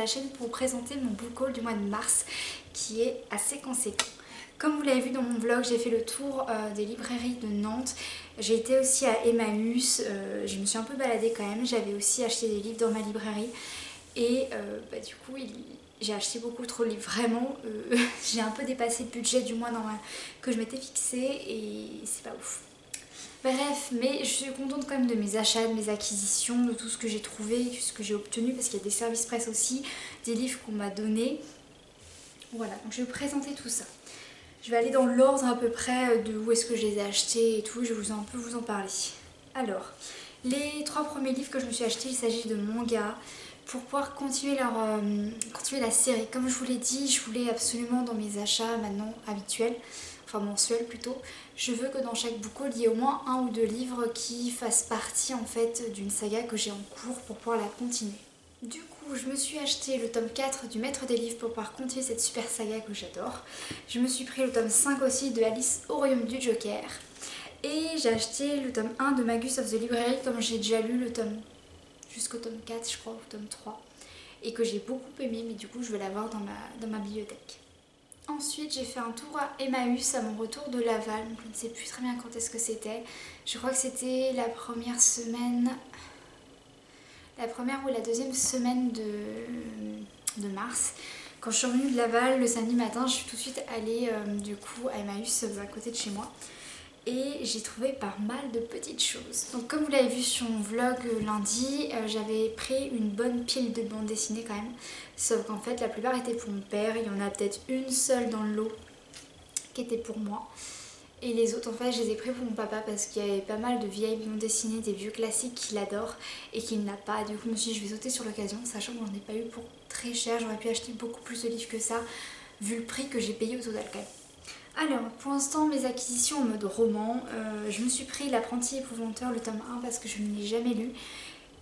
la chaîne pour vous présenter mon book haul du mois de mars qui est assez conséquent. Comme vous l'avez vu dans mon vlog, j'ai fait le tour des librairies de Nantes. J'ai été aussi à Emmaüs, je me suis un peu baladée quand même. J'avais aussi acheté des livres dans ma librairie et du coup j'ai acheté beaucoup trop de livres. Vraiment, j'ai un peu dépassé le budget du mois que je m'étais fixé et c'est pas ouf. Bref, mais je suis contente quand même de mes achats, de mes acquisitions, de tout ce que j'ai trouvé, ce que j'ai obtenu, parce qu'il y a des services presse aussi, des livres qu'on m'a donnés. Voilà, donc je vais vous présenter tout ça. Je vais aller dans l'ordre à peu près de où est-ce que je les ai achetés et tout, je vais un peu vous en parler. Alors, les 3 premiers livres que je me suis achetés, il s'agit de mangas pour pouvoir continuer la série. Comme je vous l'ai dit, je voulais absolument dans mes achats maintenant habituels, enfin mensuels plutôt, je veux que dans chaque book haul, il y ait au moins 1 ou 2 livres qui fassent partie en fait d'une saga que j'ai en cours pour pouvoir la continuer. Du coup, je me suis acheté le tome 4 du Maître des Livres pour pouvoir continuer cette super saga que j'adore. Je me suis pris le tome 5 aussi de Alice au Royaume du Joker. Et j'ai acheté le tome 1 de Magus of the Library, comme j'ai déjà lu le tome jusqu'au tome 4 je crois, ou tome 3. Et que j'ai beaucoup aimé, mais du coup je vais l'avoir dans ma bibliothèque. Ensuite j'ai fait un tour à Emmaüs à mon retour de Laval, donc je ne sais plus très bien quand est-ce que c'était. Je crois que c'était la première ou la deuxième semaine de mars. Quand je suis revenue de Laval le samedi matin, je suis tout de suite allée du coup à Emmaüs à côté de chez moi. Et j'ai trouvé pas mal de petites choses. Donc comme vous l'avez vu sur mon vlog lundi, j'avais pris une bonne pile de bandes dessinées quand même. Sauf qu'en fait la plupart étaient pour mon père, il y en a peut-être une seule dans le lot qui était pour moi. Et les autres en fait je les ai pris pour mon papa parce qu'il y avait pas mal de vieilles bandes dessinées, des vieux classiques qu'il adore et qu'il n'a pas. Du coup je me suis dit je vais sauter sur l'occasion, sachant que j'en ai pas eu pour très cher, j'aurais pu acheter beaucoup plus de livres que ça vu le prix que j'ai payé au total quand même. Alors, pour l'instant, mes acquisitions en mode roman, je me suis pris L'Apprenti Épouvanteur, le tome 1, parce que je ne l'ai jamais lu.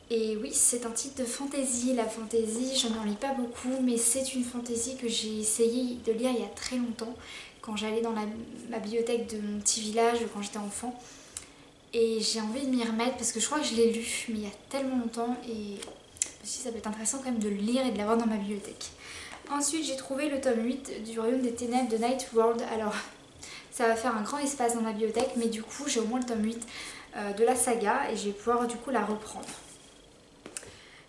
Et oui, c'est un titre de fantasy. La fantasy, je n'en lis pas beaucoup, mais c'est une fantasy que j'ai essayé de lire il y a très longtemps, quand j'allais dans ma bibliothèque de mon petit village, quand j'étais enfant. Et j'ai envie de m'y remettre, parce que je crois que je l'ai lu, mais il y a tellement longtemps, et aussi ça peut être intéressant quand même de le lire et de l'avoir dans ma bibliothèque. Ensuite, j'ai trouvé le tome 8 du Royaume des Ténèbres de Night World. Alors, ça va faire un grand espace dans ma bibliothèque, mais du coup, j'ai au moins le tome 8 de la saga et je vais pouvoir du coup la reprendre.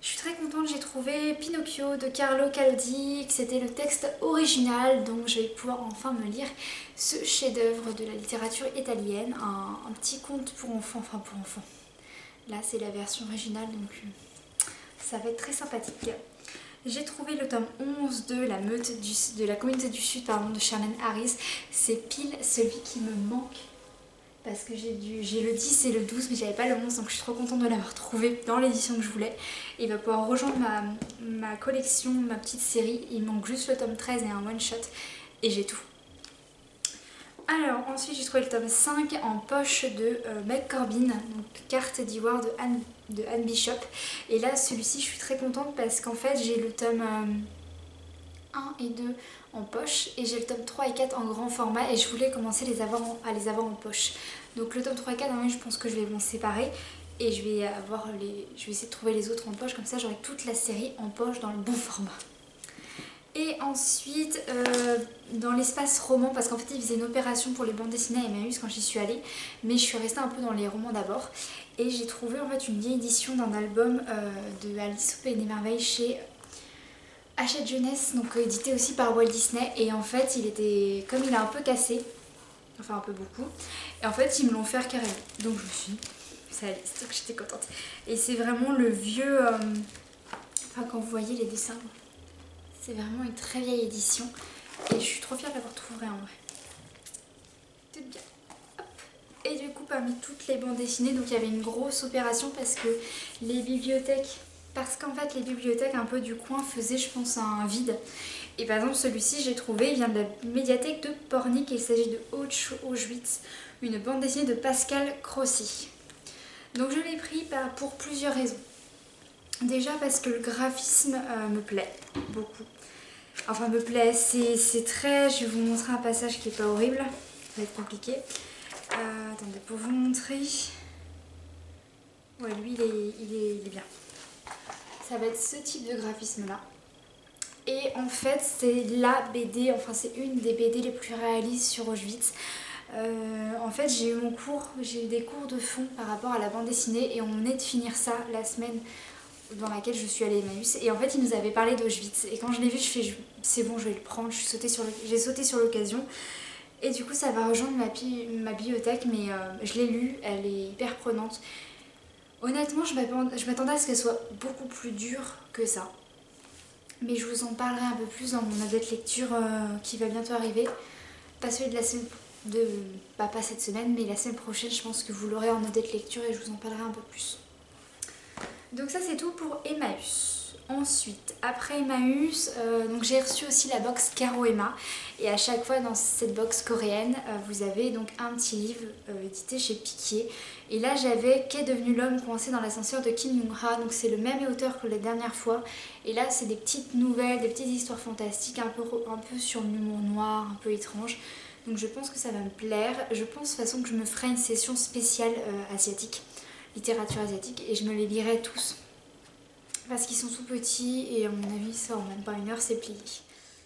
Je suis très contente, j'ai trouvé Pinocchio de Carlo Collodi, que c'était le texte original, donc je vais pouvoir enfin me lire ce chef-d'œuvre de la littérature italienne, un petit conte pour enfants, enfin pour enfants. Là, c'est la version originale, donc ça va être très sympathique. J'ai trouvé le tome 11 de la communauté du Sud de Shannon Harris. C'est pile celui qui me manque parce que j'ai le 10 et le 12 mais j'avais pas le 11, donc je suis trop contente de l'avoir trouvé dans l'édition que je voulais. Et il va pouvoir rejoindre ma collection, ma petite série. Il me manque juste le tome 13 et un one shot et j'ai tout. Alors ensuite j'ai trouvé le tome 5 en poche de Meg Corbin, donc carte d'ivoire de Anne Bishop. Et là celui-ci je suis très contente parce qu'en fait j'ai le tome 1 et 2 en poche et j'ai le tome 3 et 4 en grand format et je voulais commencer à les avoir en poche. Donc le tome 3 et 4 je pense que je vais m'en séparer et je vais essayer de trouver les autres en poche, comme ça j'aurai toute la série en poche dans le bon format. Et ensuite, dans l'espace roman, parce qu'en fait ils faisaient une opération pour les bandes dessinées à Emmaüs quand j'y suis allée, mais je suis restée un peu dans les romans d'abord. Et j'ai trouvé en fait une vieille édition d'un album de Alice au Pays des Merveilles chez Hachette Jeunesse, donc édité aussi par Walt Disney. Et en fait, comme il est un peu cassé, enfin un peu beaucoup, et en fait ils me l'ont fait carrément. Donc je me suis dit, c'est la liste, donc j'étais contente. Et c'est vraiment le vieux, enfin quand vous voyez les dessins, c'est vraiment une très vieille édition et je suis trop fière de l'avoir trouvé en vrai. C'est bien. Hop. Et du coup parmi toutes les bandes dessinées, donc il y avait une grosse opération parce que qu'en fait les bibliothèques un peu du coin faisaient je pense un vide. Et par exemple celui-ci j'ai trouvé, il vient de la médiathèque de Pornic et il s'agit de Auschwitz, une bande dessinée de Pascal Crossi. Donc je l'ai pris pour plusieurs raisons. Déjà parce que le graphisme me plaît beaucoup. Enfin me plaît, c'est très... Je vais vous montrer un passage qui est pas horrible. Ça va être compliqué. Attendez, pour vous montrer... Ouais, lui il est bien. Ça va être ce type de graphisme là. Et en fait c'est la BD, enfin c'est une des BD les plus réalistes sur Auschwitz. En fait j'ai eu des cours de fond par rapport à la bande dessinée et on venait de finir ça la semaine dans laquelle je suis allée à Emmaüs. Et en fait ils nous avaient parlé d'Auschwitz et quand je l'ai vu je fais c'est bon, je vais le prendre, j'ai sauté sur l'occasion. Et du coup ça va rejoindre ma bibliothèque, mais je l'ai lu, elle est hyper prenante. Honnêtement je m'attendais à ce qu'elle soit beaucoup plus dure que ça. Mais je vous en parlerai un peu plus dans mon update lecture qui va bientôt arriver. Pas celui de la semaine pas cette semaine, mais la semaine prochaine, je pense que vous l'aurez en update lecture et je vous en parlerai un peu plus. Donc ça c'est tout pour Emmaüs. Ensuite, après Emmaüs, donc j'ai reçu aussi la box Caro Emma. Et à chaque fois dans cette box coréenne, vous avez donc un petit livre édité chez Piquier. Et là j'avais Qu'est devenu l'homme coincé dans l'ascenseur de Kim Young-ha. Donc c'est le même auteur que la dernière fois. Et là c'est des petites nouvelles, des petites histoires fantastiques, un peu sur l'humour noir, un peu étrange. Donc je pense que ça va me plaire. Je pense de toute façon que je me ferai une session spéciale asiatique, littérature asiatique, et je me les lirai tous. Parce qu'ils sont tout petits et à mon avis ça en même pas une heure c'est plié.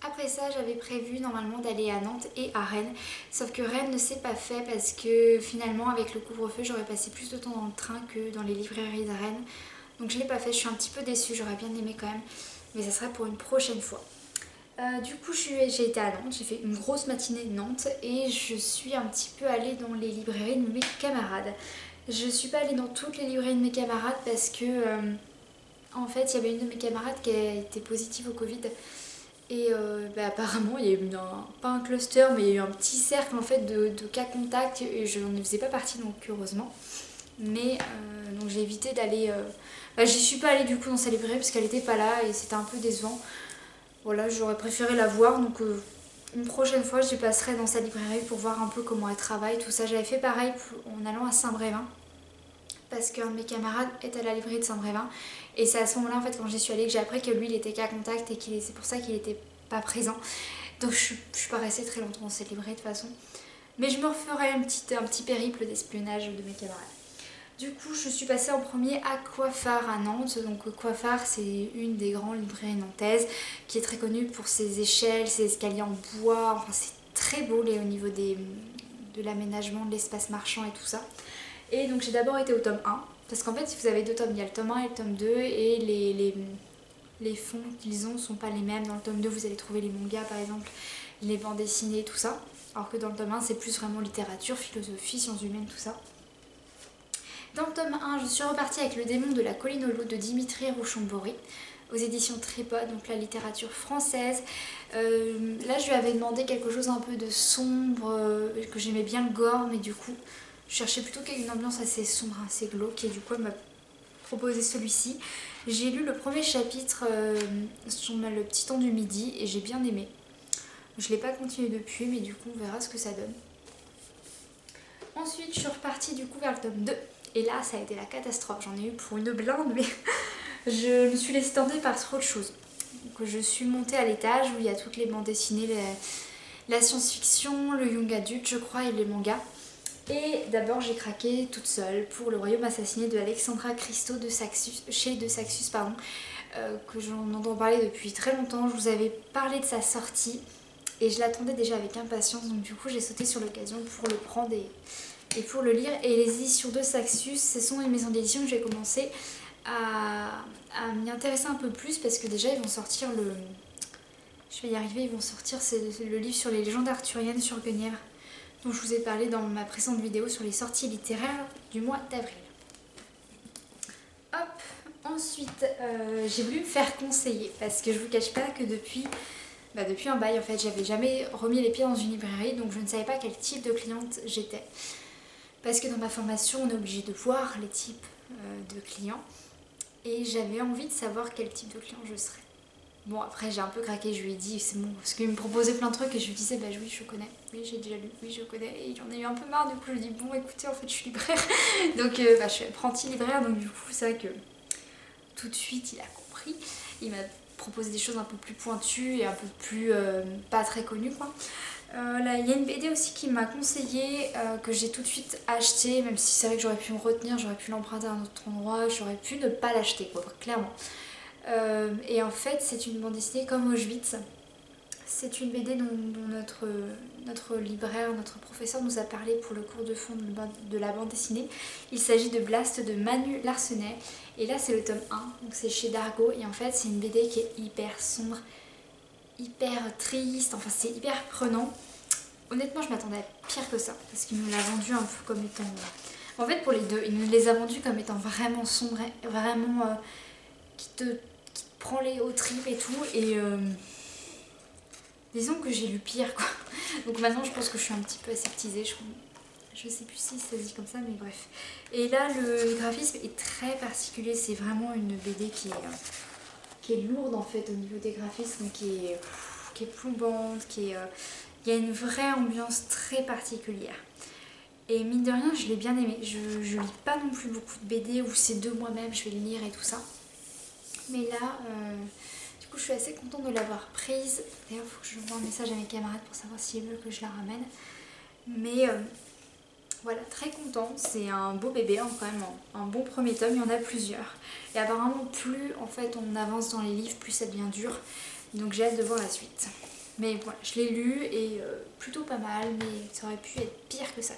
Après ça j'avais prévu normalement d'aller à Nantes et à Rennes. Sauf que Rennes ne s'est pas fait parce que finalement avec le couvre-feu j'aurais passé plus de temps dans le train que dans les librairies de Rennes. Donc je l'ai pas fait, je suis un petit peu déçue, j'aurais bien aimé quand même. Mais ça serait pour une prochaine fois. Du coup j'ai été à Nantes, j'ai fait une grosse matinée de Nantes et je suis un petit peu allée dans les librairies de mes camarades. Je suis pas allée dans toutes les librairies de mes camarades parce que en fait il y avait une de mes camarades qui a été positive au Covid et apparemment il y a eu pas un cluster mais il y a eu un petit cercle en fait de cas contacts et je ne faisais pas partie donc heureusement. Mais donc j'ai évité d'aller... j'y suis pas allée du coup dans sa librairie parce qu'elle était pas là et c'était un peu décevant. Voilà, j'aurais préféré la voir, donc une prochaine fois je passerai dans sa librairie pour voir un peu comment elle travaille, tout ça. J'avais fait pareil en allant à Saint-Brévin, parce qu'un de mes camarades est à la librairie de Saint-Brévin. Et c'est à ce moment-là, en fait, quand j'y suis allée, que j'ai appris que lui, il était cas contact et c'est pour ça qu'il n'était pas présent. Donc je suis pas restée très longtemps dans cette librairie de toute façon. Mais je me referai un petit périple d'espionnage de mes camarades. Du coup, je suis passée en premier à Coiffard à Nantes. Donc Coiffard, c'est une des grandes librairies nantaises qui est très connue pour ses échelles, ses escaliers en bois. Enfin, c'est très beau au niveau de l'aménagement de l'espace marchand et tout ça. Et donc j'ai d'abord été au tome 1. Parce qu'en fait, si vous avez deux tomes, il y a le tome 1 et le tome 2. Et les fonds qu'ils ont sont pas les mêmes. Dans le tome 2, vous allez trouver les mangas par exemple, les bandes dessinées, tout ça. Alors que dans le tome 1, c'est plus vraiment littérature, philosophie, sciences humaines, tout ça. Dans le tome 1, je suis repartie avec Le démon de la colline aux loups de Dimitri Rouchon-Bory aux éditions Tripod, donc la littérature française. Là, je lui avais demandé quelque chose un peu de sombre, que j'aimais bien le gore, mais du coup, je cherchais plutôt une ambiance assez sombre, assez glauque, et du coup, elle m'a proposé celui-ci. J'ai lu le premier chapitre sur le petit temps du midi et j'ai bien aimé. Je ne l'ai pas continué depuis, mais du coup, on verra ce que ça donne. Ensuite, je suis repartie du coup vers le tome 2. Et là, ça a été la catastrophe. J'en ai eu pour une blinde, mais je me suis laissée tenter par trop de choses. Donc, je suis montée à l'étage où il y a toutes les bandes dessinées, la science-fiction, le young adulte, je crois, et les mangas. Et d'abord, j'ai craqué toute seule pour Le Royaume assassiné de Alexandra Christo chez De Saxus, que j'en entends parler depuis très longtemps. Je vous avais parlé de sa sortie et je l'attendais déjà avec impatience. Donc du coup, j'ai sauté sur l'occasion pour le prendre et pour le lire. Et les éditions De Saxus, ce sont une maison d'édition que j'ai commencé à m'y intéresser un peu plus parce que déjà, ils vont sortir je vais y arriver, ils vont sortir le livre sur les légendes arthuriennes sur Guenièvre, dont je vous ai parlé dans ma précédente vidéo sur les sorties littéraires du mois d'avril. Hop, ensuite j'ai voulu me faire conseiller parce que je vous cache pas que depuis un bail en fait j'avais jamais remis les pieds dans une librairie, donc je ne savais pas quel type de cliente j'étais. Parce que dans ma formation on est obligé de voir les types de clients et j'avais envie de savoir quel type de client je serais. Bon après j'ai un peu craqué, je lui ai dit c'est bon, parce qu'il me proposait plein de trucs et je lui disais bah oui je connais, oui j'ai déjà lu, oui je connais, et j'en ai eu un peu marre, du coup je lui ai dit bon écoutez en fait je suis libraire, donc je suis apprentie libraire, donc du coup c'est vrai que tout de suite il a compris, il m'a proposé des choses un peu plus pointues et un peu plus pas très connues quoi. Là il y a une BD aussi qui m'a conseillé, que j'ai tout de suite acheté, même si c'est vrai que j'aurais pu me retenir, j'aurais pu l'emprunter à un autre endroit, j'aurais pu ne pas l'acheter quoi, clairement. Et en fait c'est une bande dessinée comme Auschwitz. C'est une BD dont notre libraire, notre professeur nous a parlé pour le cours de fond de la bande dessinée. Il s'agit de Blast de Manu Larsenet. Et là c'est le tome 1, donc c'est chez Dargaud. Et en fait c'est une BD qui est hyper sombre, hyper triste, enfin c'est hyper prenant. Honnêtement je m'attendais à pire que ça, parce qu'il nous l'a vendu un peu comme étant... En fait pour les deux, il nous les a vendus comme étant vraiment sombres, vraiment qui te prend les hauts tripes et tout. Et... disons que j'ai lu pire quoi. Donc maintenant je pense que je suis un petit peu aseptisée. Je sais plus si ça se dit comme ça, mais bref. Et là le graphisme est très particulier. C'est vraiment une BD qui est lourde en fait au niveau des graphismes, qui est plombante, il y a une vraie ambiance très particulière. Et mine de rien je l'ai bien aimé. Je lis pas non plus beaucoup de BD où c'est de moi-même je vais le lire et tout ça. Mais là... du coup je suis assez contente de l'avoir prise. D'ailleurs il faut que je envoie un message à mes camarades pour savoir s'ils veulent que je la ramène. Mais voilà, très contente. C'est un beau bébé hein, quand même, un bon premier tome, il y en a plusieurs. Et apparemment plus en fait on avance dans les livres, plus ça devient dur. Donc j'ai hâte de voir la suite. Mais voilà, je l'ai lu et plutôt pas mal, mais ça aurait pu être pire que ça.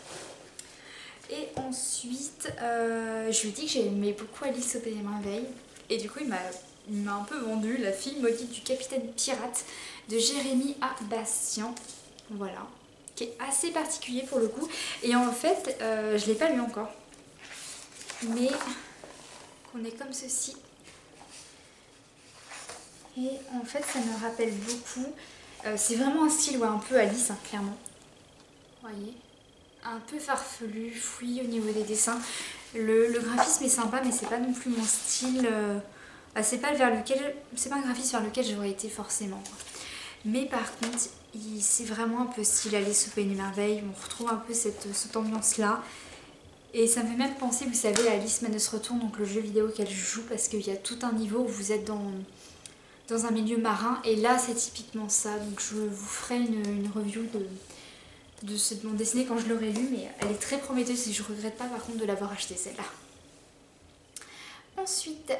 Et ensuite, je lui ai dit que j'aimais beaucoup Alice au Pays des Merveilles. Et du coup il m'a un peu vendu La fille maudite du capitaine pirate de Jérémy A. Bastien, voilà, qui est assez particulier pour le coup. Et en fait, je l'ai pas lu encore, mais qu'on est comme ceci. Et en fait, ça me rappelle beaucoup. C'est vraiment un style, ouais, un peu Alice, hein, clairement. Vous voyez, un peu farfelu, fouillis au niveau des dessins. Le graphisme est sympa, mais c'est pas non plus mon style. C'est pas un graphisme vers lequel j'aurais été forcément. Mais par contre, c'est vraiment un peu style Alice au Pays des Merveilles. On retrouve un peu cette ambiance-là. Et ça me fait même penser, vous savez, à Alice Manus Retourne, donc le jeu vidéo auquel je joue, parce qu'il y a tout un niveau où vous êtes dans un milieu marin. Et là, c'est typiquement ça. Donc je vous ferai une review de cette bande dessinée quand je l'aurai lue. Mais elle est très prometteuse et je regrette pas par contre de l'avoir achetée celle-là. Ensuite,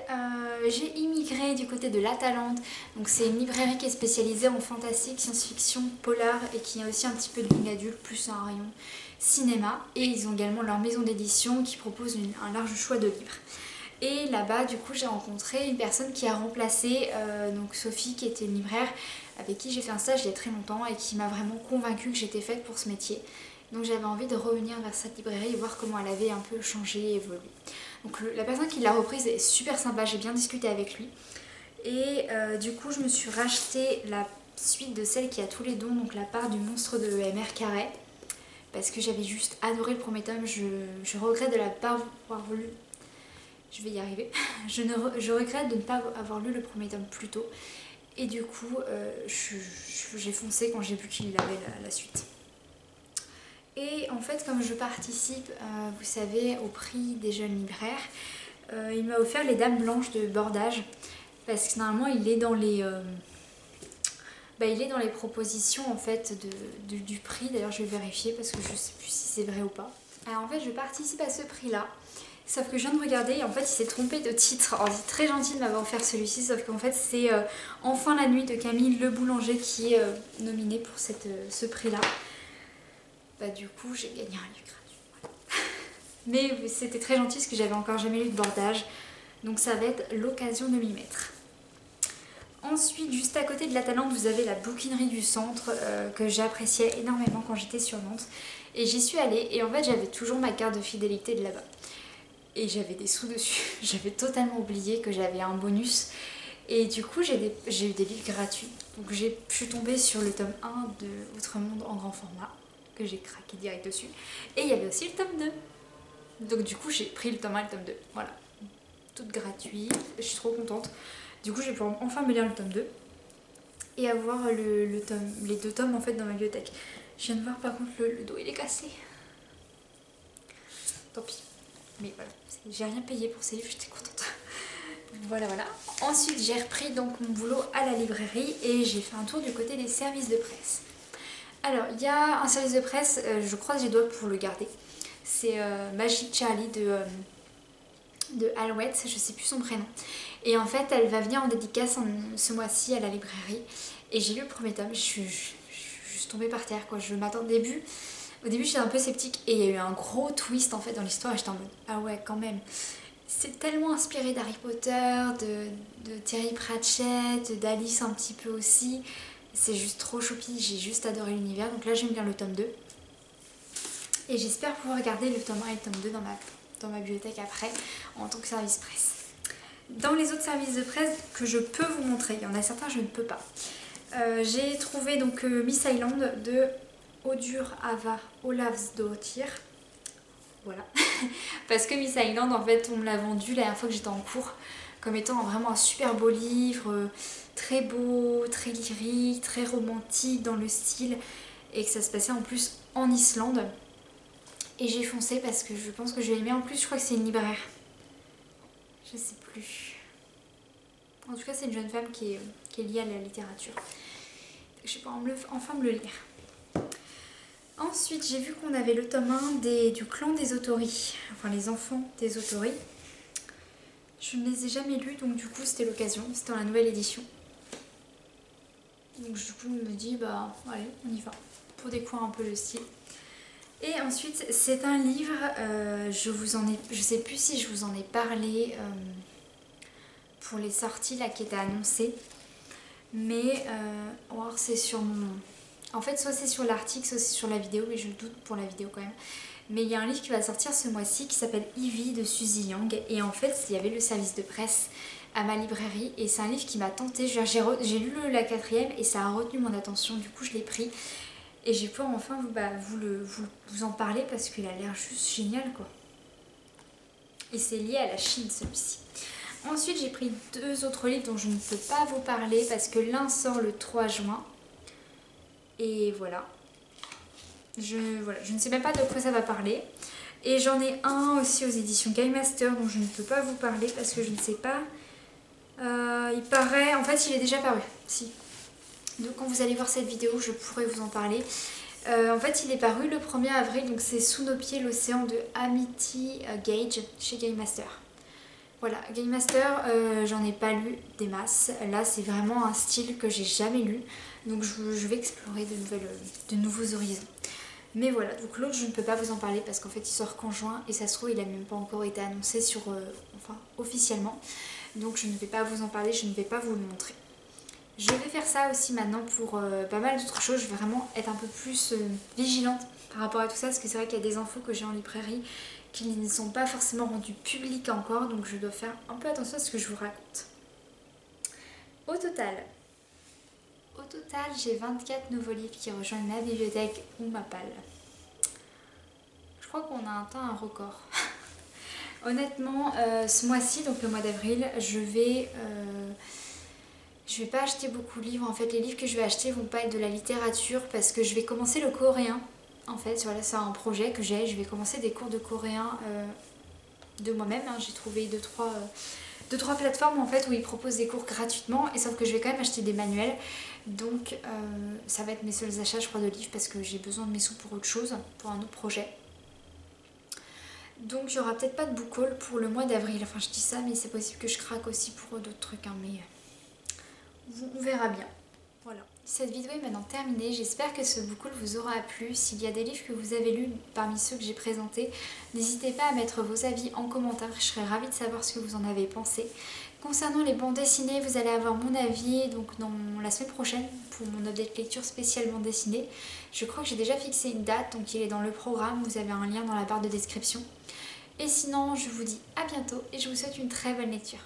j'ai immigré du côté de l'Atalante. Donc c'est une librairie qui est spécialisée en fantastique, science-fiction, polar et qui a aussi un petit peu de ligne adulte, plus un rayon cinéma. Et ils ont également leur maison d'édition qui propose un large choix de livres. Et là-bas, du coup, j'ai rencontré une personne qui a remplacé donc Sophie, qui était une libraire avec qui j'ai fait un stage il y a très longtemps et qui m'a vraiment convaincue que j'étais faite pour ce métier. Donc j'avais envie de revenir vers cette librairie et voir comment elle avait un peu changé et évolué. Donc la personne qui l'a reprise est super sympa, j'ai bien discuté avec lui. Et du coup je me suis racheté la suite de celle qui a tous les dons, donc La part du monstre de MR Carré. Parce que j'avais juste adoré le premier tome, je regrette de ne pas avoir lu... Je vais y arriver. Je regrette de ne pas avoir lu le premier tome plus tôt. Et du coup j'ai foncé quand j'ai vu qu'il avait la suite. Et en fait, comme je participe, vous savez, au prix des jeunes libraires, il m'a offert les Dames Blanches de Bordage. Parce que normalement, il est dans les propositions en fait du prix. D'ailleurs, je vais vérifier parce que je ne sais plus si c'est vrai ou pas. Alors en fait, je participe à ce prix-là. Sauf que je viens de regarder et en fait, il s'est trompé de titre. Alors, c'est très gentil de m'avoir offert celui-ci, sauf qu'en fait, c'est Enfin la nuit de Camille Le Boulanger qui est nominé pour ce prix-là. Bah du coup j'ai gagné un livre gratuit. Voilà. Mais c'était très gentil parce que j'avais encore jamais lu de Bordage. Donc ça va être l'occasion de m'y mettre. Ensuite, juste à côté de l'Atalante, vous avez la bouquinerie du centre que j'appréciais énormément quand j'étais sur Nantes. Et j'y suis allée et en fait j'avais toujours ma carte de fidélité de là-bas. Et j'avais des sous dessus. J'avais totalement oublié que j'avais un bonus. Et du coup j'ai eu des livres gratuits. Donc je suis tombée sur le tome 1 de Outre-Monde en grand format, que j'ai craqué direct dessus. Et il y avait aussi le tome 2. Donc du coup j'ai pris le tome 1 et le tome 2. Voilà. Tout gratuit. Je suis trop contente. Du coup je vais pouvoir enfin me lire le tome 2. Et avoir les deux tomes en fait dans ma bibliothèque. Je viens de voir par contre le dos il est cassé. Tant pis. Mais voilà. J'ai rien payé pour ces livres, j'étais contente. Voilà. Ensuite j'ai repris donc mon boulot à la librairie et j'ai fait un tour du côté des services de presse. Alors, il y a un service de presse, je croise les doigts pour le garder. C'est Magic Charlie de Alouette, je sais plus son prénom. Et en fait elle va venir en dédicace ce mois-ci à la librairie. Et j'ai lu le premier tome, je suis juste tombée par terre quoi. Au début j'étais un peu sceptique et il y a eu un gros twist en fait dans l'histoire et j'étais en mode ah ouais quand même. C'est tellement inspiré d'Harry Potter, de Terry Pratchett, d'Alice un petit peu aussi. C'est juste trop choupi, j'ai juste adoré l'univers. Donc là j'aime bien le tome 2. Et j'espère pouvoir regarder le tome 1 et le tome 2 dans ma bibliothèque après en tant que service presse. Dans les autres services de presse que je peux vous montrer, il y en a certains je ne peux pas. J'ai trouvé donc Miss Island de Audur Ava Olavsdottir. Voilà. Parce que Miss Island en fait on me l'a vendu la dernière fois que j'étais en cours comme étant vraiment un super beau livre, très beau, très lyrique, très romantique dans le style et que ça se passait en plus en Islande. Et j'ai foncé parce que je pense que je vais aimer. En plus je crois que c'est une libraire. Je sais plus. En tout cas c'est une jeune femme qui est liée à la littérature. Je vais enfin me le lire. Ensuite j'ai vu qu'on avait le tome 1 du clan des Autori. Enfin les enfants des Autori. Je ne les ai jamais lus donc du coup c'était l'occasion. C'était dans la nouvelle édition. Donc du coup je me dis bah allez on y va. Pour découvrir un peu le style. Et ensuite c'est un livre, je sais plus si je vous en ai parlé pour les sorties là qui étaient annoncées, mais c'est sur mon... En fait soit c'est sur l'article, soit c'est sur la vidéo, mais je doute pour la vidéo quand même. Mais il y a un livre qui va sortir ce mois-ci qui s'appelle Ivy de Suzy Yang et en fait il y avait le service de presse à ma librairie et c'est un livre qui m'a tentée. J'ai lu la 4e et ça a retenu mon attention, du coup je l'ai pris. Et j'ai pu enfin vous en parler parce qu'il a l'air juste génial quoi. Et c'est lié à la Chine celui-ci. Ensuite j'ai pris 2 autres livres dont je ne peux pas vous parler parce que l'un sort le 3 juin. Et voilà. Je ne sais même pas de quoi ça va parler. Et j'en ai un aussi aux éditions Game Master dont je ne peux pas vous parler parce que je ne sais pas. Il paraît... En fait il est déjà paru. Si. Donc quand vous allez voir cette vidéo, je pourrai vous en parler. En fait, il est paru le 1er avril, donc c'est Sous nos pieds l'océan de Amity Gage chez Game Master. Voilà, Game Master, j'en ai pas lu des masses. Là, c'est vraiment un style que j'ai jamais lu. Donc je vais explorer de nouveaux horizons. Mais voilà, donc l'autre, je ne peux pas vous en parler parce qu'en fait, il sort qu'en juin et ça se trouve, il n'a même pas encore été annoncé officiellement. Donc je ne vais pas vous en parler, je ne vais pas vous le montrer. Je vais faire ça aussi maintenant pour pas mal d'autres choses. Je vais vraiment être un peu plus vigilante par rapport à tout ça. Parce que c'est vrai qu'il y a des infos que j'ai en librairie qui ne sont pas forcément rendues publiques encore. Donc je dois faire un peu attention à ce que je vous raconte. Au total, j'ai 24 nouveaux livres qui rejoignent ma bibliothèque ou ma palle. Je crois qu'on a atteint un record. Honnêtement, ce mois-ci, donc le mois d'avril, je vais pas acheter beaucoup de livres. En fait, les livres que je vais acheter vont pas être de la littérature parce que je vais commencer le coréen. En fait, voilà, c'est un projet que j'ai. Je vais commencer des cours de coréen de moi-même. J'ai trouvé deux, trois plateformes en fait où ils proposent des cours gratuitement. Et sauf que je vais quand même acheter des manuels. Donc, ça va être mes seuls achats, je crois, de livres parce que j'ai besoin de mes sous pour autre chose, pour un autre projet. Donc, il n'y aura peut-être pas de book haul pour le mois d'avril. Enfin, je dis ça, mais c'est possible que je craque aussi pour d'autres trucs. Mais on verra bien. Voilà. Cette vidéo est maintenant terminée. J'espère que ce book haul vous aura plu. S'il y a des livres que vous avez lus parmi ceux que j'ai présentés, n'hésitez pas à mettre vos avis en commentaire. Je serais ravie de savoir ce que vous en avez pensé. Concernant les bandes dessinées, vous allez avoir mon avis donc dans la semaine prochaine pour mon update lecture spéciale bande dessinée. Je crois que j'ai déjà fixé une date, donc il est dans le programme. Vous avez un lien dans la barre de description. Et sinon, je vous dis à bientôt et je vous souhaite une très bonne lecture.